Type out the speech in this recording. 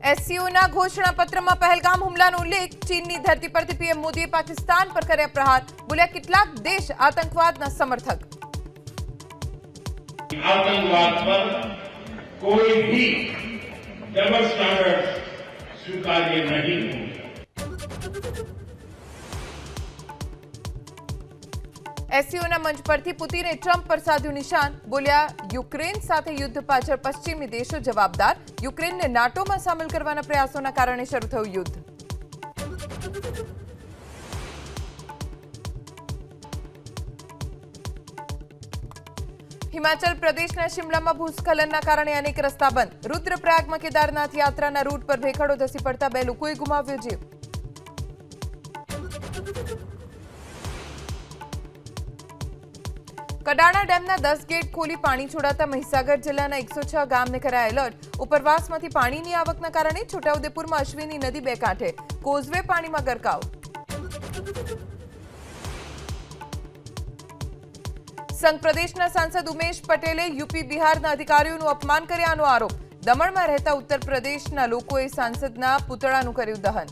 એસસીઓના ઘોષણાપત્રમાં પહેલગામ હુમલાનો ઉલ્લેખ, ચીનની ધરતી પરથી પીએમ મોદીએ પાકિસ્તાન પર કર્યા પ્રહાર, બોલ્યા કેટલાક દેશ આતંકવાદના સમર્થક। आतंकवाद पर कोई भी डबल स्टैंडर्ड स्वीकार्य नहीं होंगे। એસસીઓના મંચ પરથી પુતિને ટ્રમ્પ પર સાધ્યું નિશાન, બોલ્યા યુક્રેન સાથે યુદ્ધ પાછળ પશ્ચિમી દેશો જવાબદાર, યુક્રેનને નાટોમાં સામેલ કરવાના પ્રયાસોના કારણે શરૂ થયું યુદ્ધ। હિમાચલ પ્રદેશના શિમલામાં ભૂસ્ખલનના કારણે અનેક રસ્તા બંધ, રુદ્રપ્રયાગમાં કેદારનાથ યાત્રાના રૂટ પર ભેખડો ધસી પડતા 2 લોકોએ ગુમાવ્યો જીવ। કડાણા ડેમના 10 ગેટ ખોલી પાણી છોડાતા મહીસાગર જિલ્લાના 106 ગામને કરાયા એલર્ટ, ઉપરવાસમાંથી પાણીની આવકના કારણે છોટાઉદેપુરમાં અશ્વિની નદી 2 કાંઠે, કોઝવે પાણીમાં ગરકાવ। સંઘ પ્રદેશના સાંસદ ઉમેશ પટેલે યુપી બિહારના અધિકારીઓનું અપમાન કર્યાનો આરોપ, દમણમાં રહેતા ઉત્તર પ્રદેશના લોકોએ સાંસદના પુતળાનું કર્યું દહન।